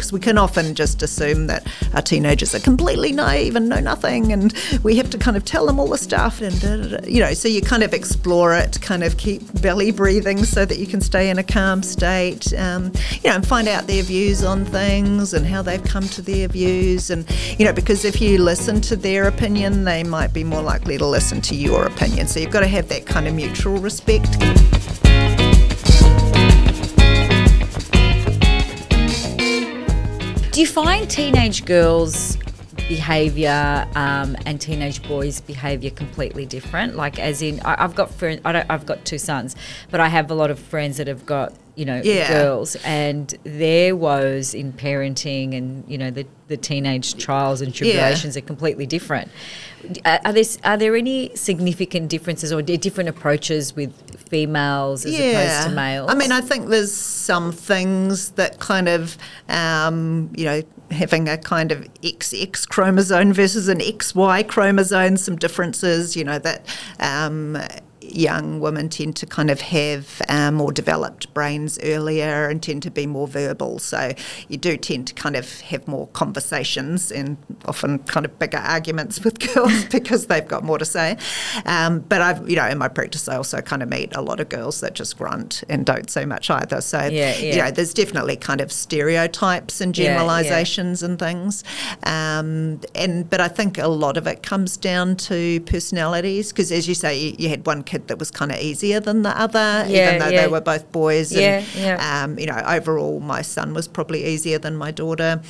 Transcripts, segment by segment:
because we can often just assume that our teenagers are completely naive and know nothing, and we have to kind of tell them all the stuff, and so you kind of explore it, kind of keep belly breathing so that you can stay in a calm state, and find out their views on things and how they've come to their views, and because if you listen to their opinion, they might be more likely to listen to your opinion. So you've got to have that kind of mutual respect. Do you find teenage girls' behaviour and teenage boys' behaviour completely different? Like, as in, I've got friends. I've got two sons, but I have a lot of friends that have got girls, and their woes in parenting and the teenage trials and tribulations are completely different. Are there any significant differences or different approaches with females as opposed to males? I mean, I think there's some things that kind of, having a kind of XX chromosome versus an XY chromosome, some differences, that young women tend to kind of have more developed brains earlier and tend to be more verbal. So you do tend to kind of have more conversations and often kind of bigger arguments with girls because they've got more to say. But I've, in my practice, I also kind of meet a lot of girls that just grunt and don't say much either. So, there's definitely kind of stereotypes and generalisations and things. But I think a lot of it comes down to personalities, because as you say, you had one kid that was kind of easier than the other, even though they were both boys. Overall, my son was probably easier than my daughter.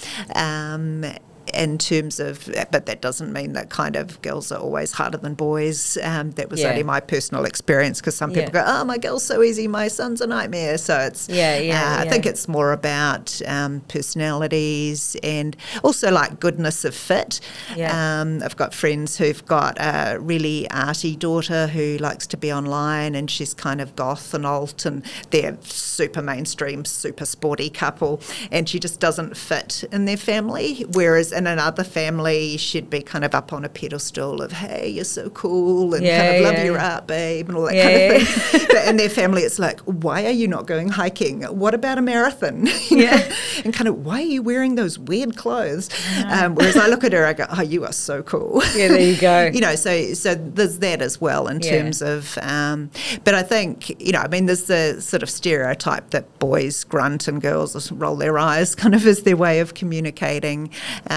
In terms of, but that doesn't mean that kind of girls are always harder than boys. That was only my personal experience, because some people go, oh, my girl's so easy, my son's a nightmare. So it's, I think it's more about personalities and also like goodness of fit. I've got friends who've got a really arty daughter who likes to be online, and she's kind of goth and alt, and they're super mainstream, super sporty couple, and she just doesn't fit in their family, whereas in another family she'd be kind of up on a pedestal of, hey, you're so cool, and kind of love your art, babe, and all that kind of thing. But in their family it's like, why are you not going hiking? What about a marathon? And kind of, why are you wearing those weird clothes? Whereas I look at her, I go, oh, you are so cool. There you go. So there's that as well in terms of, but I think, there's the sort of stereotype that boys grunt and girls roll their eyes kind of as their way of communicating.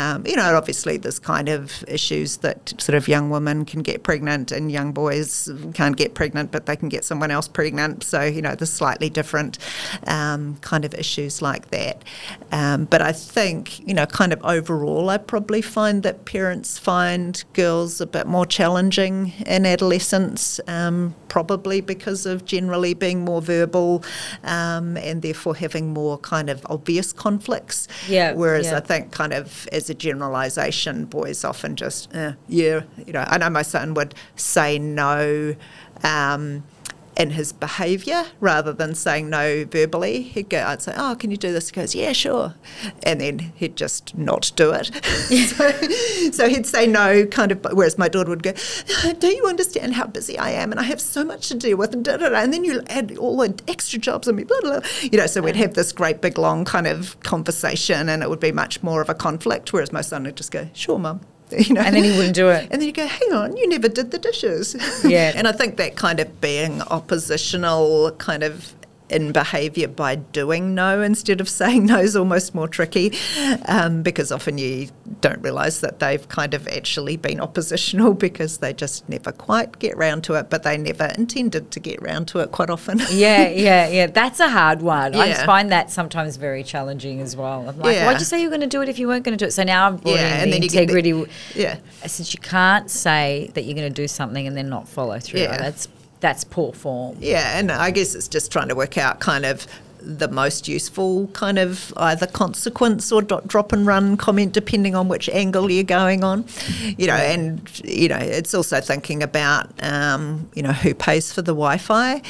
Obviously there's kind of issues that sort of young women can get pregnant and young boys can't get pregnant, but they can get someone else pregnant. So, there's slightly different kind of issues like that. But I think, kind of overall, I probably find that parents find girls a bit more challenging in adolescence, probably because of generally being more verbal and therefore having more kind of obvious conflicts. Whereas I think kind of as a generalisation, boys often just, I know my son would say no in his behaviour rather than saying no verbally. I'd say, oh, can you do this? He goes, yeah, sure. And then he'd just not do it. so he'd say no kind of, whereas my daughter would go, do you understand how busy I am and I have so much to deal with, and and then you add all the extra jobs on me, blah, blah, blah. So we'd have this great big long kind of conversation, and it would be much more of a conflict, whereas my son would just go, sure, Mum. And then he wouldn't do it. And then you go, hang on, you never did the dishes. And I think that kind of being oppositional kind of in behaviour by doing no instead of saying no is almost more tricky, because often you don't realise that they've kind of actually been oppositional because they just never quite get round to it, but they never intended to get round to it quite often. That's a hard one. I just find that sometimes very challenging as well. I'm like, why'd you say you were going to do it if you weren't going to do it? So now I've brought in the integrity. Since you can't say that you're going to do something and then not follow through. That's poor form. And I guess it's just trying to work out kind of the most useful kind of either consequence or drop and run comment, depending on which angle you're going on, and it's also thinking about who pays for the Wi-Fi.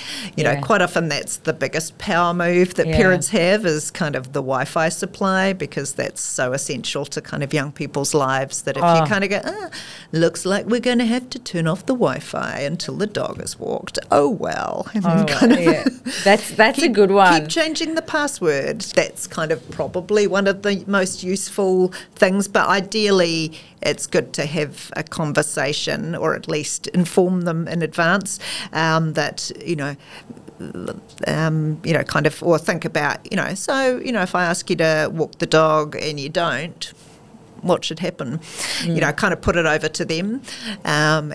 Quite often that's the biggest power move that parents have, is kind of the Wi-Fi supply, because that's so essential to kind of young people's lives, that if you kind of go, looks like we're going to have to turn off the Wi-Fi until the dog has walked. Oh well. And then that's a good one. Keep changing the password. That's kind of probably one of the most useful things, but ideally it's good to have a conversation, or at least inform them in advance that, kind of, or think about, so, if I ask you to walk the dog and you don't, what should happen? Kind of put it over to them, and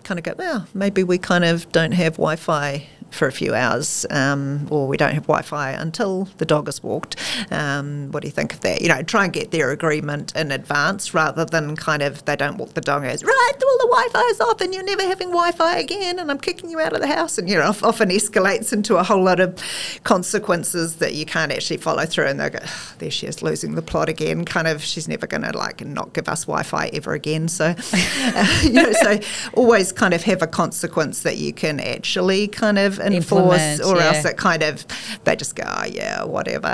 kind of go, well, maybe we kind of don't have Wi-Fi for a few hours, or we don't have Wi-Fi until the dog is walked. What do you think of that? Try and get their agreement in advance, rather than kind of they don't walk the dog and goes, right, well, the Wi-Fi's off and you're never having Wi-Fi again and I'm kicking you out of the house, and often escalates into a whole lot of consequences that you can't actually follow through, and they go, there she is, losing the plot again, kind of, she's never going to not give us Wi-Fi ever again. So so always kind of have a consequence that you can actually kind of enforce, or else it kind of, they just go, oh yeah, whatever.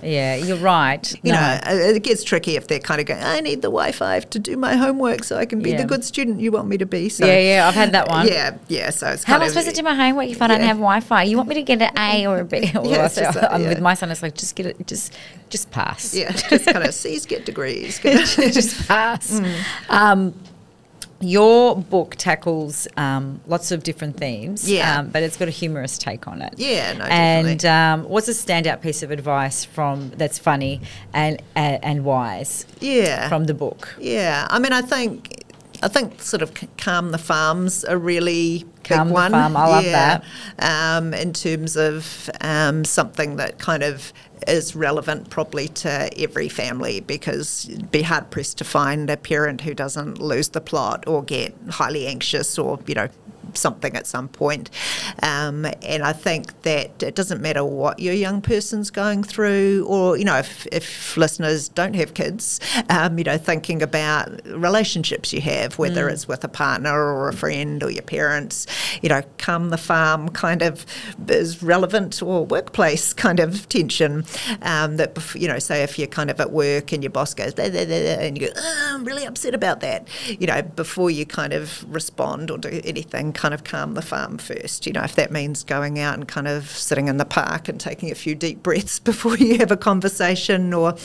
Yeah, you're right. It gets tricky if they're kind of going, I need the Wi-Fi to do my homework so I can be the good student you want me to be. So I've had that one. Yeah, so it's how am I supposed to do my homework if I don't have Wi-Fi? You want me to get an A or a B? With my son, it's like, just get it, just pass. Yeah, just kind of C's get degrees. Just pass. Your book tackles lots of different themes, but it's got a humorous take on it. Yeah, no, definitely. And what's a standout piece of advice that's funny and wise? From the book. Yeah, I mean, I think sort of calm the farm's a really big one. Farm, I love that. In terms of something that kind of is relevant probably to every family, because it'd be hard pressed to find a parent who doesn't lose the plot or get highly anxious or, something at some point. And I think that it doesn't matter what your young person's going through, or, if listeners don't have kids, thinking about relationships you have, whether it's with a partner or a friend or your parents, calm the farm kind of is relevant, or workplace kind of tension, that, say if you're kind of at work and your boss goes, blah, blah, blah, and you go, oh, I'm really upset about that, before you kind of respond or do anything, kind of calm the farm first. If that means going out and kind of sitting in the park and taking a few deep breaths before you have a conversation, or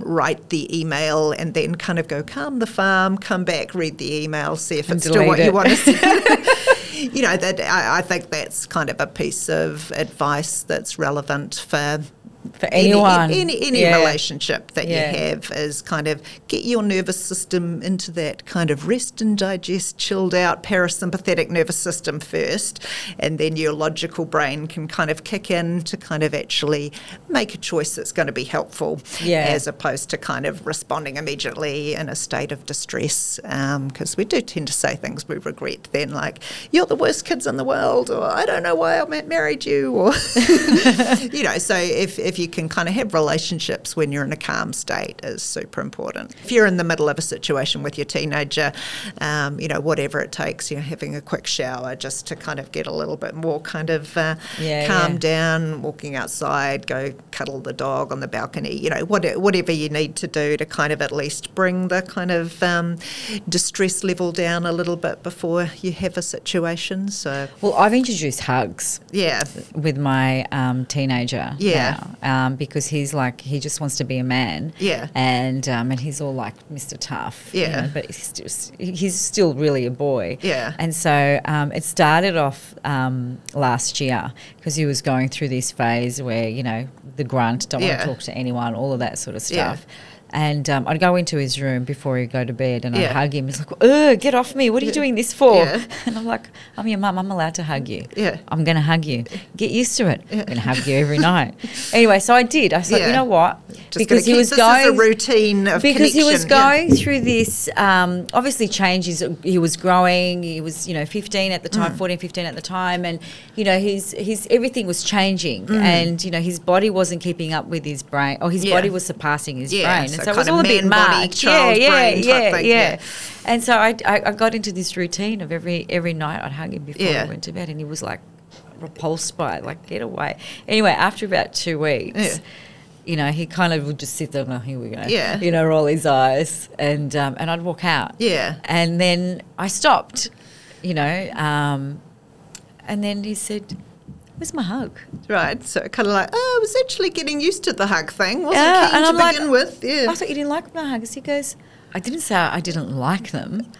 write the email and then kind of go calm the farm, come back, read the email, see if it's still what you want to see. That I think that's kind of a piece of advice that's relevant for anyone. Any relationship that you have, is kind of get your nervous system into that kind of rest and digest, chilled out parasympathetic nervous system first, and then your logical brain can kind of kick in to kind of actually make a choice that's going to be helpful, as opposed to kind of responding immediately in a state of distress, because we do tend to say things we regret then, like, you're the worst kids in the world, or I don't know why I married you, or so if you can kind of have relationships when you're in a calm state is super important. If you're in the middle of a situation with your teenager, whatever it takes, having a quick shower just to kind of get a little bit more kind of calm down, walking outside, go cuddle the dog on the balcony, whatever you need to do to kind of at least bring the kind of distress level down a little bit before you have a situation. So, well, I've introduced hugs with my teenager now, because he's like, he just wants to be a man, and he's all like Mr. Tough, but he's still really a boy, and so it started off last year because he was going through this phase where the grunt, don't want to talk to anyone, all of that sort of stuff. And I'd go into his room before he'd go to bed and I'd hug him. He's like, ugh, get off me. What are you doing this for? And I'm like, I'm your mum. I'm allowed to hug you. I'm going to hug you. Get used to it. I'm going to hug you every night. Anyway, so I did. I thought, you know what? Just because he was going, this is a routine of because he was going through this, obviously changes. He was growing. He was, 15 at the time, 14, 15 at the time. And, his everything was changing. And, his body wasn't keeping up with his brain. Or his body was surpassing his brain. So it was all a bit much. Yeah. And so I got into this routine of every night I'd hug him before I went to bed, and he was like repulsed by it, like, get away. Anyway, after about 2 weeks, he kind of would just sit there and, oh, here we go, roll his eyes, and I'd walk out. And then I stopped, and then he said, where's my hug? Right, so kind of like, I was actually getting used to the hug thing. Wasn't Yeah, keen and to I'm like, begin with. Yeah. I thought you didn't like my hugs. He goes, I didn't say I didn't like them.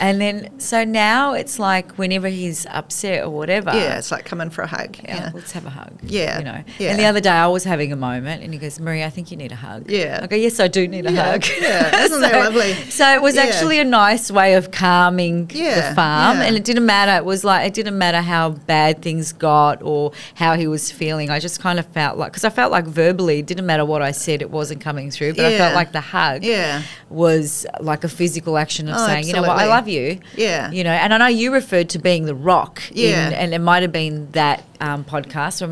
And then, so now it's like whenever he's upset or whatever. Yeah, it's like come in for a hug. Yeah. Let's have a hug. Yeah, You know. yeah. And the other day I was having a moment and he goes, Marie, I think you need a hug. Yeah. I go, yes, I do need a hug. Yeah, isn't that lovely? So it was Yeah. actually a nice way of calming the farm. Yeah. And it didn't matter. It didn't matter how bad things got or how he was feeling. I just kind of felt like, because I felt like verbally, it didn't matter what I said, it wasn't coming through. But I felt like the hug was like a physical action of saying, you know what, I love you. Yeah. You know, and I know you referred to being the rock. Yeah. And it might have been that podcast. Or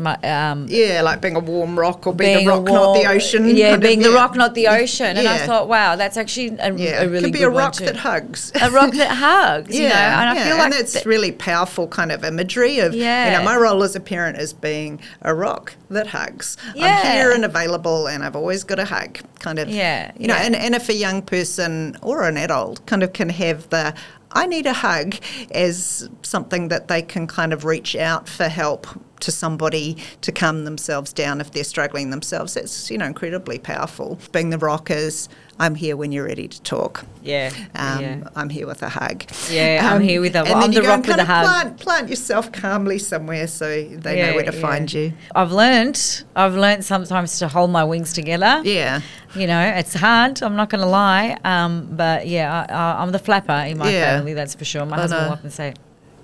like being a warm rock or being the rock, not the ocean. Yeah, kind being of, the rock, not the ocean. And I Yeah. thought, wow, that's actually a really Could be good a one rock too. that hugs. A rock that hugs, you know. And I feel like and that's really powerful kind of imagery of, you know, my role as a parent is being a rock that hugs. Yeah. I'm here and available and I've always got a hug kind of, Yeah, you know, yeah. and if a young person or an adult kind of can have the, I need a hug as something that they can kind of reach out for help to somebody to calm themselves down if they're struggling themselves. It's, you know, incredibly powerful. Being the rock is, I'm here when you're ready to talk. Yeah. I'm here with a hug. Yeah, I'm here with a and I'm then the you go rock and with kind a of hug. Plant yourself calmly somewhere so they know where to find you. I've learned sometimes to hold my wings together. Yeah. You know, it's hard, I'm not going to lie. But yeah, I'm the flapper in my family, that's for sure. My husband will often say,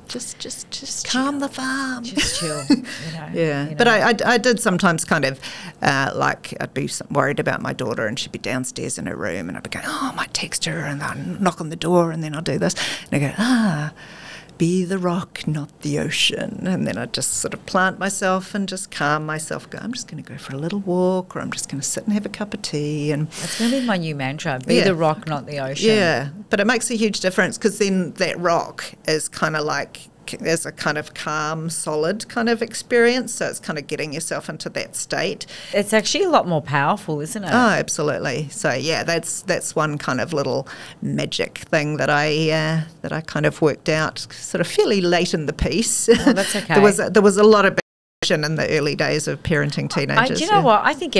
just calm the farm. just chill. You know, Yeah, you know. but I did sometimes kind of like I'd be worried about my daughter and she'd be downstairs in her room and I'd be going, I might text her and I'll knock on the door and then I'll do this. And I go, be the rock, not the ocean. And then I'd just sort of plant myself and just calm myself. Go, I'm just going to go for a little walk or I'm just going to sit and have a cup of tea. And That's going to be my new mantra, be the rock, not the ocean. yeah, but it makes a huge difference because then that rock is kind of like, there's a kind of calm, solid kind of experience. So it's kind of getting yourself into that state. It's actually a lot more powerful, isn't it? Oh, absolutely. So yeah, that's one kind of little magic thing that I kind of worked out sort of fairly late in the piece. Oh, that's okay. there was a lot of in the early days of parenting teenagers. Do you know what? I think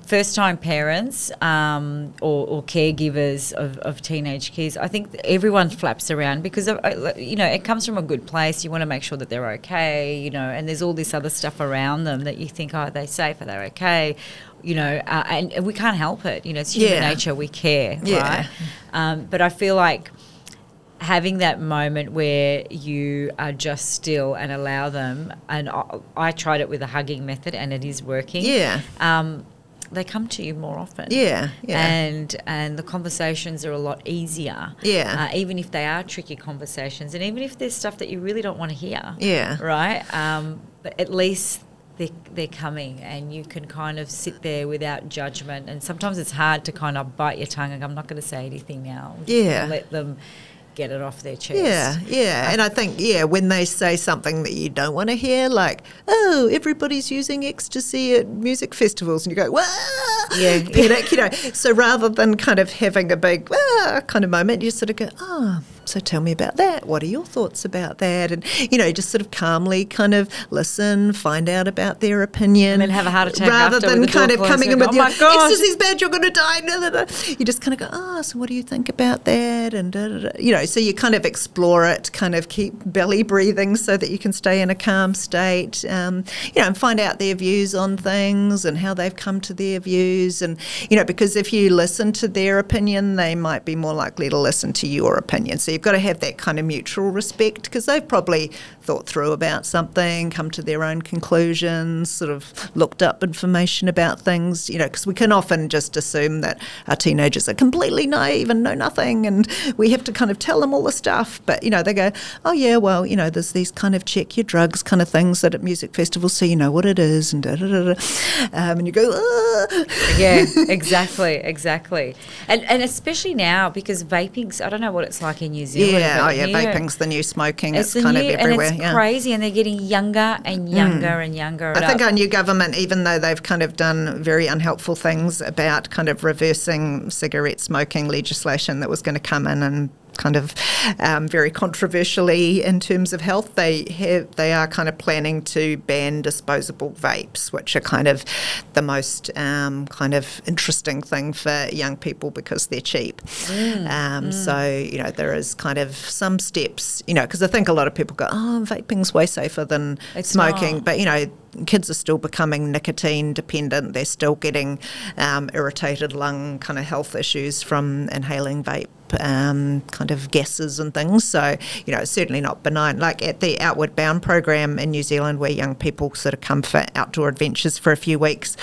first-time parents or caregivers of teenage kids, I think everyone flaps around because, you know, it comes from a good place. You want to make sure that they're okay, you know, and there's all this other stuff around them that you think, are they safe? Are they okay? You know, and we can't help it. You know, it's human nature. We care, right? But I feel like having that moment where you are just still and allow them, and I tried it with a hugging method and it is working. Yeah. They come to you more often. Yeah, yeah. And the conversations are a lot easier. Yeah. Even if they are tricky conversations and even if there's stuff that you really don't want to hear. Yeah. Right? But at least they're coming and you can kind of sit there without judgment. And sometimes it's hard to kind of bite your tongue and I'm not going to say anything now. I'm just gonna let them get it off their chest. Yeah. And I think, when they say something that you don't want to hear, like, oh, everybody's using ecstasy at music festivals, and you go, wah, panic, you know. So rather than kind of having a big, kind of moment, you sort of go, so tell me about that. What are your thoughts about that? And, you know, just sort of calmly kind of listen, find out about their opinion. And then have a heart attack rather after than with the kind of door coming in closed with and your go, oh my gosh, ecstasy's bad, you're going to die. You just kind of go, so what do you think about that? And, you know, so you kind of explore it, kind of keep belly breathing so that you can stay in a calm state, you know, and find out their views on things and how they've come to their views. And, you know, because if you listen to their opinion, they might be more likely to listen to your opinion. So you've got to have that kind of mutual respect because they've probably thought through about something, come to their own conclusions, sort of looked up information about things, you know, because we can often just assume that our teenagers are completely naive and know nothing and we have to kind of tell them all the stuff. But, you know, they go, oh, yeah, well, you know, there's these kind of check your drugs kind of things that at music festivals so you know what it is and and you go, Yeah, exactly. And especially now because vaping's, I don't know what it's like in New Zealand. Vaping's the new smoking. It's kind of everywhere. And it's crazy and they're getting younger and younger and younger. I think our new government, even though they've kind of done very unhelpful things about kind of reversing cigarette smoking legislation that was going to come in and kind of very controversially in terms of health. They are kind of planning to ban disposable vapes, which are kind of the most kind of interesting thing for young people because they're cheap. So, there is kind of some steps, because I think a lot of people go, vaping's way safer than smoking. Not. But, kids are still becoming nicotine dependent. They're still getting irritated lung kind of health issues from inhaling vape kind of gases and things. So, it's certainly not benign. Like at the Outward Bound program in New Zealand, where young people sort of come for outdoor adventures for a few weeks,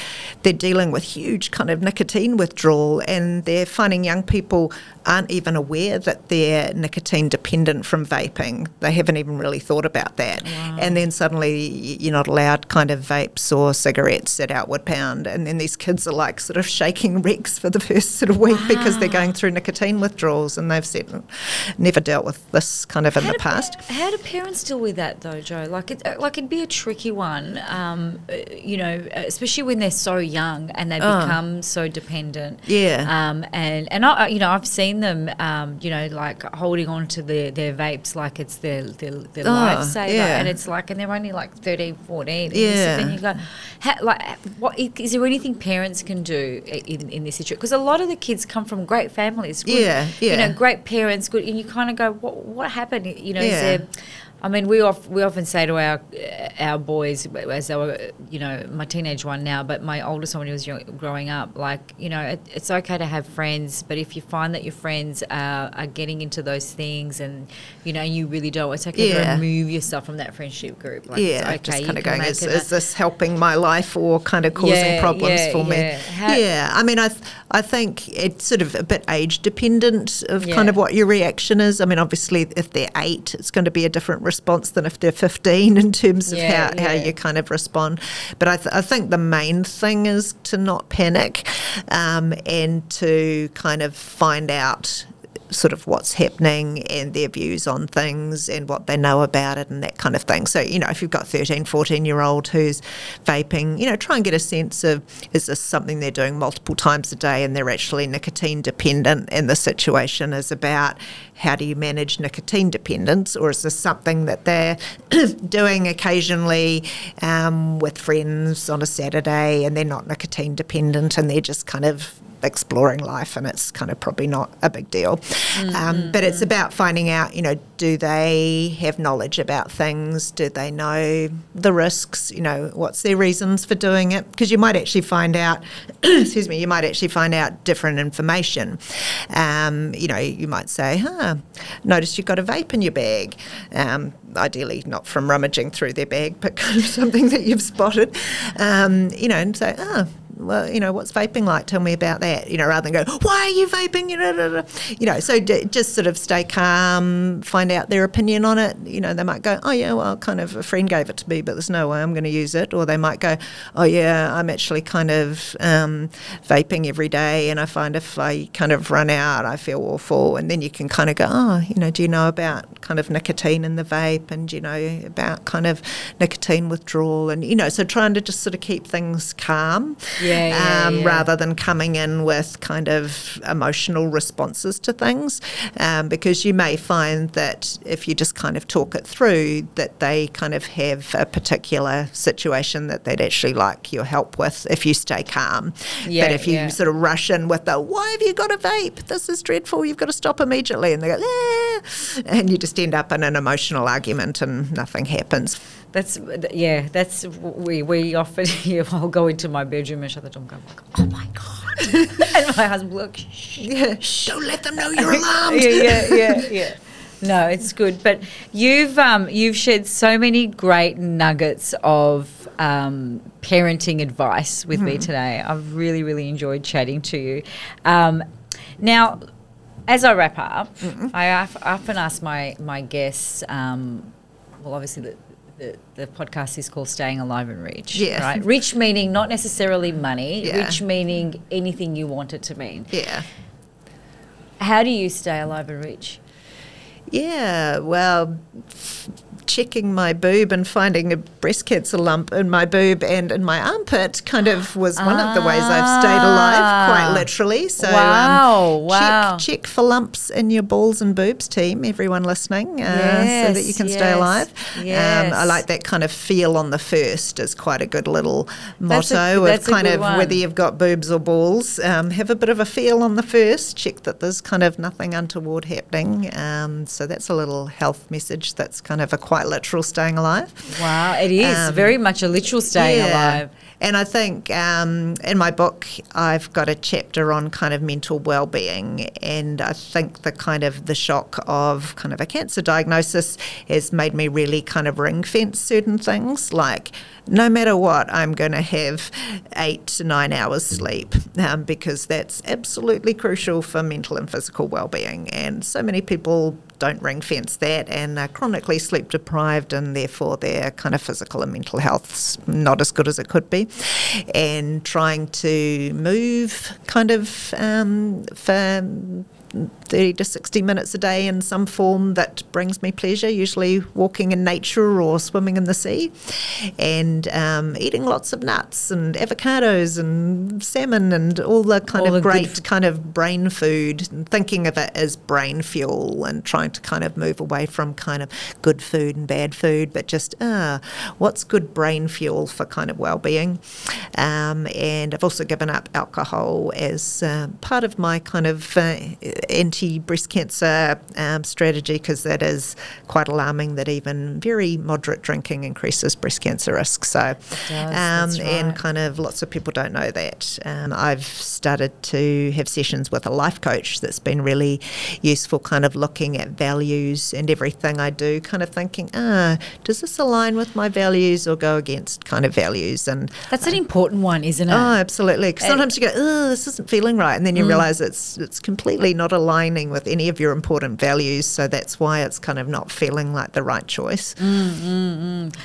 they're dealing with huge kind of nicotine withdrawal, and they're finding young people aren't even aware that they're nicotine dependent from vaping. They haven't even really thought about that. Wow. And then suddenly you're not allowed kind of vapes or cigarettes at Outward Bound, and then these kids are like sort of shaking wrecks for the first sort of week because they're going through nicotine withdrawals, and they've said never dealt with this kind of in the past. How do parents deal with that though, Jo? It'd be a tricky one, especially when they're so young and they become so dependent. Yeah. And I've seen them, like holding on to their vapes like it's their lifesaver, and it's like, and they're only like 13, 14. Yeah. And you go, what is there anything parents can do in this situation? Because a lot of the kids come from great families, good, great parents, good, and you kind of go, what happened? Is there? I mean, we often say to our boys, as they were, my teenage one now, but my oldest one when he was growing up, like, it's okay to have friends, but if you find that your friends are getting into those things and, you really don't, it's okay to remove yourself from that friendship group. Like, it's okay, just kind of going, is this helping my life or kind of causing problems for me? I mean, I think it's sort of a bit age dependent of kind of what your reaction is. I mean, obviously, if they're 8, it's going to be a different response than if they're 15 in terms of how you kind of respond. But I think the main thing is to not panic and to kind of find out sort of what's happening and their views on things and what they know about it and that kind of thing. So, if you've got 13, 14-year-old who's vaping, try and get a sense of, is this something they're doing multiple times a day and they're actually nicotine dependent, and the situation is about how do you manage nicotine dependence, or is this something that they're doing occasionally with friends on a Saturday and they're not nicotine dependent and they're just kind of exploring life and it's kind of probably not a big deal. But it's about finding out, do they have knowledge about things? Do they know the risks? What's their reasons for doing it? Because you might actually find out, you might actually find out different information. You might say, notice you've got a vape in your bag. Ideally not from rummaging through their bag, but kind of something that you've spotted, and say, well, what's vaping like? Tell me about that, rather than go, why are you vaping? So just sort of stay calm, find out their opinion on it. They might go, oh, yeah, well, kind of a friend gave it to me, but there's no way I'm going to use it. Or they might go, oh, yeah, I'm actually kind of vaping every day, and I find if I kind of run out, I feel awful. And then you can kind of go, do you know about kind of nicotine in the vape, and do you know about kind of nicotine withdrawal? And, so trying to just sort of keep things calm. Rather than coming in with kind of emotional responses to things, because you may find that if you just kind of talk it through, that they kind of have a particular situation that they'd actually like your help with if you stay calm. But if you sort of rush in with the, why have you got a vape? This is dreadful. You've got to stop immediately. And they go, and you just end up in an emotional argument and nothing happens. That's we often I'll go into my bedroom and shut the door and go, oh my God. And my husband will look, shh, don't let them know you're alarmed. Yeah. No, it's good. But you've shared so many great nuggets of parenting advice with me today. I've really, really enjoyed chatting to you. Now, as I wrap up, I often ask my guests, obviously the podcast is called Staying Alive and Rich, right? Rich meaning not necessarily money, rich meaning anything you want it to mean. Yeah. How do you stay alive and rich? Yeah, well, checking my boob and finding a breast cancer lump in my boob and in my armpit kind of was one of the ways I've stayed alive, quite literally. So wow. Check for lumps in your balls and boobs, team, everyone listening, so that you can stay alive. Yes. I like that kind of feel on the first is quite a good little motto of kind of whether you've got boobs or balls. Have a bit of a feel on the first, check that there's kind of nothing untoward happening. So that's a little health message that's kind of a quite literal staying alive. Wow, it is very much a literal staying alive. And I think in my book, I've got a chapter on kind of mental well-being, and I think the shock of kind of a cancer diagnosis has made me really kind of ring-fence certain things, like no matter what, I'm going to have 8 to 9 hours sleep because that's absolutely crucial for mental and physical well-being. And so many people don't ring fence that and are chronically sleep deprived, and therefore their kind of physical and mental health's not as good as it could be. And trying to move kind of for 30 to 60 minutes a day in some form that brings me pleasure, usually walking in nature or swimming in the sea, and eating lots of nuts and avocados and salmon and all the kind of great kind of brain food, and thinking of it as brain fuel and trying to kind of move away from kind of good food and bad food, but just what's good brain fuel for kind of well-being. And I've also given up alcohol as part of my kind of anti-breast cancer strategy, because that is quite alarming that even very moderate drinking increases breast cancer risk. So, and kind of lots of people don't know that. I've started to have sessions with a life coach that's been really useful, kind of looking at values and everything I do, kind of thinking, does this align with my values or go against kind of values? And that's an important one, isn't it? Oh, absolutely. Because sometimes you go, this isn't feeling right, and then you realise it's completely not aligning with any of your important values, so that's why it's kind of not feeling like the right choice.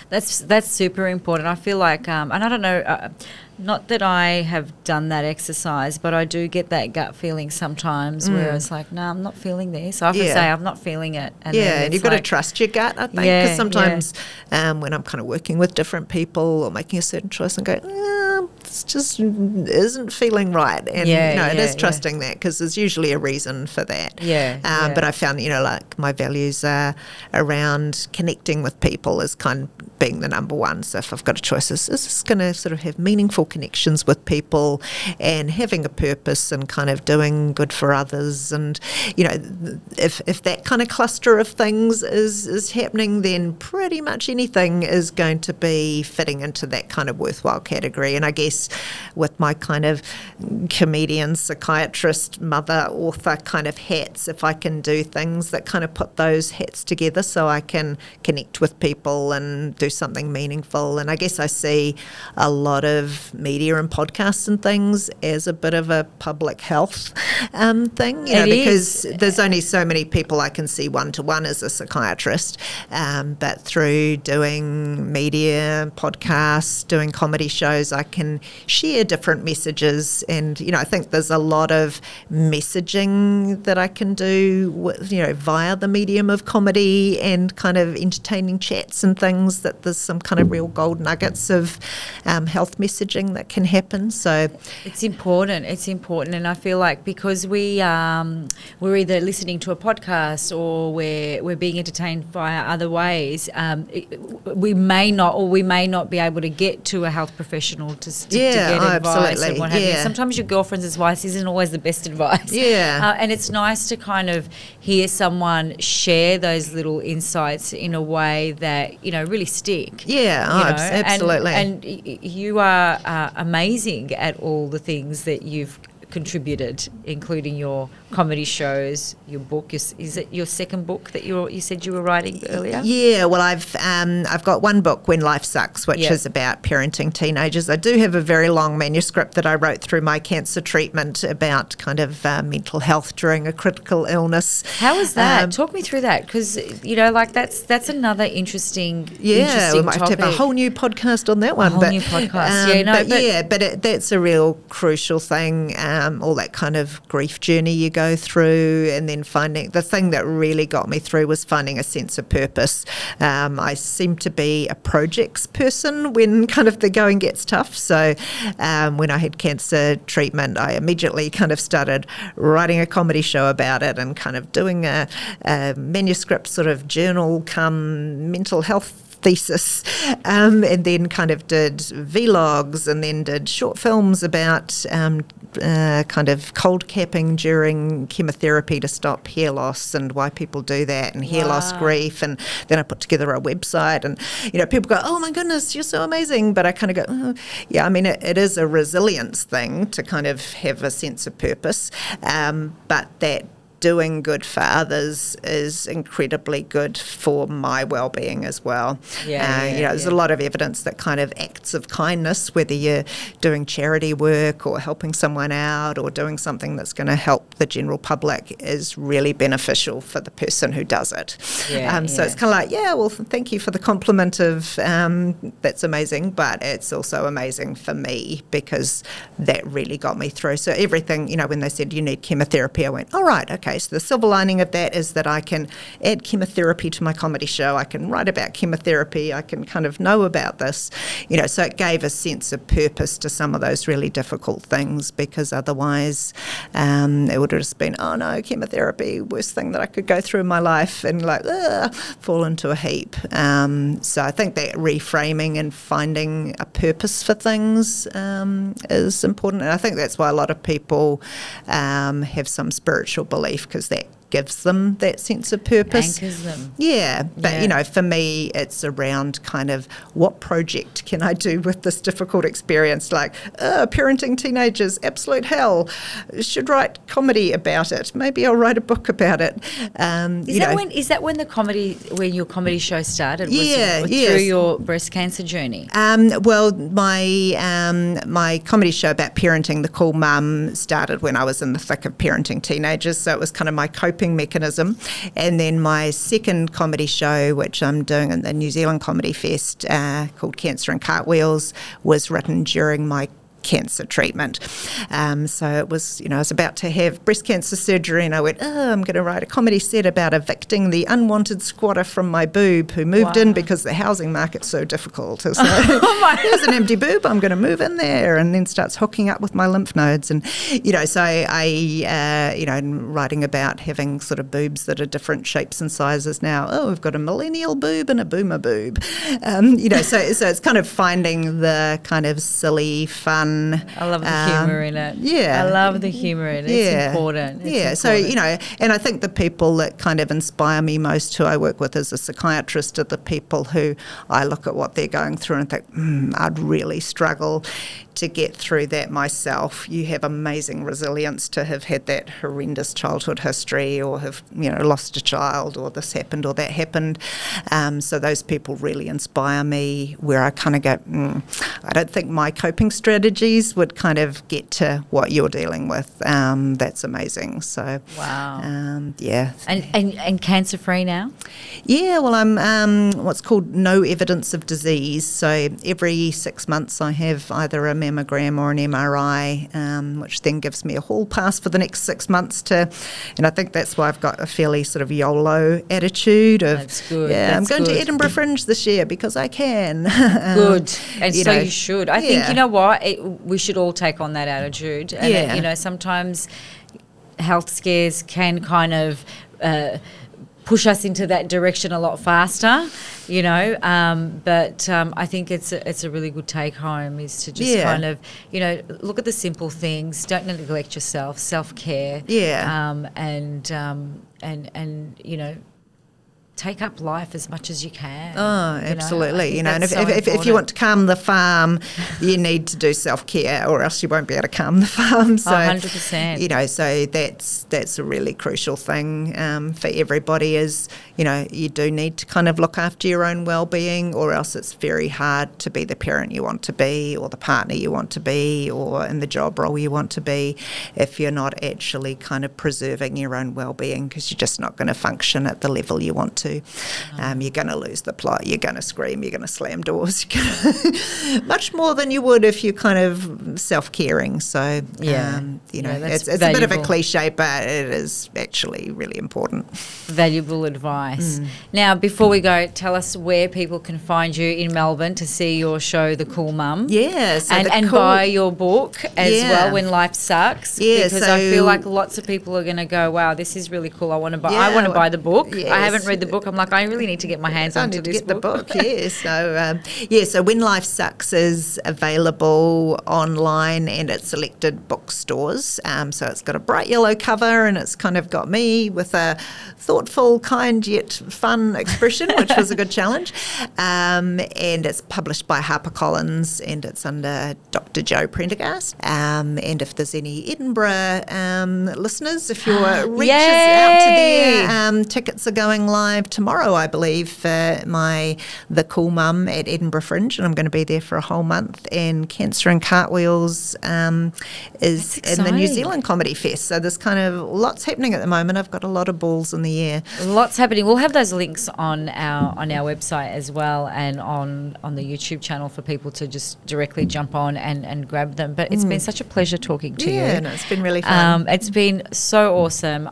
That's super important. I feel like, and I don't know, not that I have done that exercise, but I do get that gut feeling sometimes where it's like, no, I'm not feeling this. I often say I'm not feeling it. And you've got to trust your gut, I think, because sometimes when I'm kind of working with different people or making a certain choice and go, this just isn't feeling right. And, it is trusting that, because there's usually a reason for that. But I found, like my values are around connecting with people as kind of being the number one. So if I've got a choice, is this going to sort of have meaningful connections with people and having a purpose and kind of doing good for others? And, if that kind of cluster of things is happening, then pretty much anything is going to be fitting into that kind of worthwhile category. And I guess with my kind of comedian, psychiatrist, mother, author kind of hats, if I can do things that kind of put those hats together so I can connect with people and do something meaningful. And I guess I see a lot of media and podcasts and things as a bit of a public health thing, because there's only so many people I can see one-to-one as a psychiatrist, but through doing media, podcasts, doing comedy shows, I can share different messages. And, I think there's a lot of messaging that I can do, via the medium of comedy and kind of entertaining chats and things, that there's some kind of real gold nuggets of health messaging that can happen. So it's important. And I feel like because we're either listening to a podcast or we're being entertained via other ways, we may not be able to get to a health professional to get advice and what have you. Sometimes your girlfriend's advice isn't always the best advice. And it's nice to kind of hear someone share those little insights in a way that, really stick. Absolutely. And you are amazing at all the things that you've contributed, including your comedy shows, your book. Is it your second book that you said you were writing earlier? Well, I've got one book, When Life Sucks, which is about parenting teenagers. I do have a very long manuscript that I wrote through my cancer treatment about kind of mental health during a critical illness. How was that? Talk me through that, because that's another interesting we might have to have a whole new podcast on that one. New podcast. That's a real crucial thing. all that kind of grief journey you go through, and then finding the thing that really got me through was finding a sense of purpose. I seem to be a projects person when kind of the going gets tough. So when I had cancer treatment, I immediately kind of started writing a comedy show about it and kind of doing a manuscript sort of journal come mental health thesis, and then kind of did vlogs, and then did short films about kind of cold capping during chemotherapy to stop hair loss and why people do that, and hair loss grief. And then I put together a website, and people go, oh my goodness, you're so amazing, but I kind of go, oh. Yeah, I mean it is a resilience thing to kind of have a sense of purpose, but that doing good for others is incredibly good for my well-being as well. There's a lot of evidence that kind of acts of kindness, whether you're doing charity work or helping someone out or doing something that's going to help the general public, is really beneficial for the person who does it. So it's kind of like, well, thank you for the compliment of that's amazing, but it's also amazing for me because that really got me through. So everything, when they said you need chemotherapy, I went, all right, okay, so the silver lining of that is that I can add chemotherapy to my comedy show. I can write about chemotherapy. I can kind of know about this, so it gave a sense of purpose to some of those really difficult things, because otherwise it would have just been, oh no, chemotherapy, worst thing that I could go through in my life, and fall into a heap. So I think that reframing and finding a purpose for things is important. And I think that's why a lot of people have some spiritual belief, because that gives them that sense of purpose. Anchors them. Yeah, but for me it's around kind of what project can I do with this difficult experience, like parenting teenagers, absolute hell, should write comedy about it, maybe I'll write a book about it. Is that when your comedy show started? Through your breast cancer journey? Well, my comedy show about parenting, The Cool Mum, started when I was in the thick of parenting teenagers, so it was kind of my coping mechanism. And then my second comedy show, which I'm doing in the New Zealand Comedy Fest, called Cancer and Cartwheels, was written during my cancer treatment. So it was, I was about to have breast cancer surgery, and I went, I'm going to write a comedy set about evicting the unwanted squatter from my boob who moved in because the housing market's so difficult. So there's an empty boob, I'm going to move in there, and then starts hooking up with my lymph nodes. And, so I writing about having sort of boobs that are different shapes and sizes now. Oh, we've got a millennial boob and a boomer boob. So it's kind of finding the kind of silly, fun. I love the humour in it. Yeah. I love the humour in it. It's important. It's important. So, and I think the people that kind of inspire me most, who I work with as a psychiatrist, are the people who I look at what they're going through and think, I'd really struggle to get through that myself. You have amazing resilience to have had that horrendous childhood history, or have lost a child, or this happened or that happened. So those people really inspire me, where I kind of go, I don't think my coping strategies would kind of get to what you're dealing with. That's amazing. So wow. And cancer free now? Yeah, well, I'm what's called no evidence of disease. So every 6 months I have either a mammogram or an MRI, which then gives me a hall pass for the next 6 months and I think that's why I've got a fairly sort of YOLO attitude of, that's good. I'm going to Edinburgh Fringe this year because I can. Good. And you should. I think, we should all take on that attitude. And sometimes health scares can kind of push us into that direction a lot faster, but I think it's a really good take home, is to just kind of, look at the simple things, don't neglect yourself, self-care, and take up life as much as you can. Oh, absolutely. And if you want to calm the farm, you need to do self-care, or else you won't be able to calm the farm. So, 100%. So that's a really crucial thing for everybody, is, you do need to kind of look after your own well-being, or else it's very hard to be the parent you want to be, or the partner you want to be, or in the job role you want to be, if you're not actually kind of preserving your own well-being, because you're just not going to function at the level you want to to. You're going to lose the plot, you're going to scream, you're going to slam doors, much more than you would if you're kind of self-caring. So, it's a bit of a cliche, but it is actually really important. Valuable advice. Now, before we go, tell us where people can find you in Melbourne to see your show, The Cool Mum. Yeah. So and buy your book as well, When Life Sucks. Yeah. Because I feel like lots of people are going to go, wow, this is really cool. I want to buy the book. Yes. I haven't read the book. I'm like, I really need to get my hands onto this book. The book, yeah. So When Life Sucks is available online and at selected bookstores. So it's got a bright yellow cover and it's kind of got me with a thoughtful, kind yet fun expression, which was a good challenge. And it's published by HarperCollins and it's under Dr. Joe Prendergast. And if there's any Edinburgh listeners, if your reach is out to there, tickets are going live tomorrow, I believe, for The Cool Mum at Edinburgh Fringe, and I'm going to be there for a whole month. And Cancer and Cartwheels is in the New Zealand Comedy Fest. So there's kind of lots happening at the moment. I've got a lot of balls in the air. Lots happening. We'll have those links on our website as well, and on the YouTube channel for people to just directly jump on and grab them. But it's been such a pleasure talking to you. Yeah, no, it's been really fun. It's been so awesome.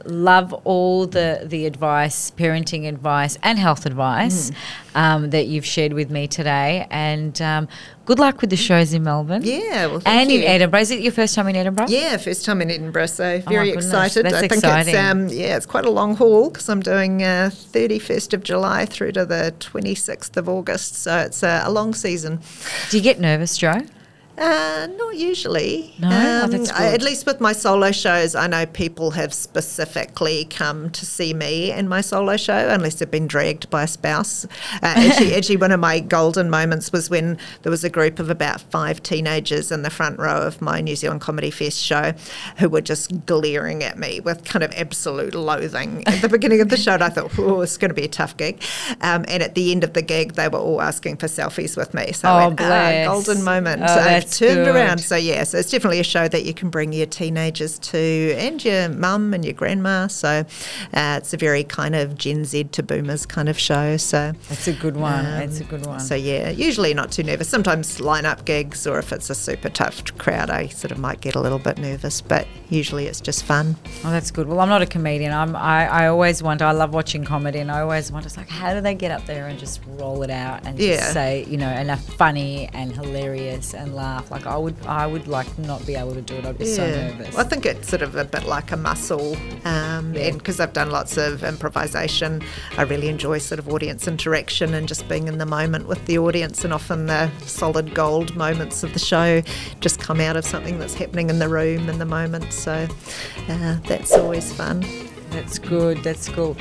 Love all the advice, parenting advice and health advice that you've shared with me today. And good luck with the shows in Melbourne. Yeah, well, thank and you. in Edinburgh. Is it your first time in Edinburgh? Yeah, first time in Edinburgh, so very goodness, excited. that's I think exciting. it's quite a long haul because I'm doing 31st of July through to the 26th of August, so it's a long season. Do you get nervous, Joe? Not usually. No, that's good. At least with my solo shows, I know people have specifically come to see me in my solo show, unless they've been dragged by a spouse. Actually, one of my golden moments was when there was a group of about 5 teenagers in the front row of my New Zealand Comedy Fest show who were just glaring at me with kind of absolute loathing at the beginning of the show. And I thought, oh, it's going to be a tough gig. And at the end of the gig, they were all asking for selfies with me. So I went, golden moment. Turned around. So so it's definitely a show that you can bring your teenagers to and your mum and your grandma. So it's a very kind of Gen Z to boomers kind of show. So that's a good one. It's a good one. So usually not too nervous. Sometimes line-up gigs, or if it's a super tough crowd, I sort of might get a little bit nervous, but usually it's just fun. Oh, that's good. Well, I'm not a comedian. I always wonder, I love watching comedy, and I always wonder, it's like, how do they get up there and just roll it out and just say, and are funny and hilarious and laugh? Like I would like not be able to do it. I'd be so nervous. Well, I think it's sort of a bit like a muscle, and because I've done lots of improvisation, I really enjoy sort of audience interaction and just being in the moment with the audience. And often the solid gold moments of the show just come out of something that's happening in the room in the moment. So that's always fun. That's good. That's cool.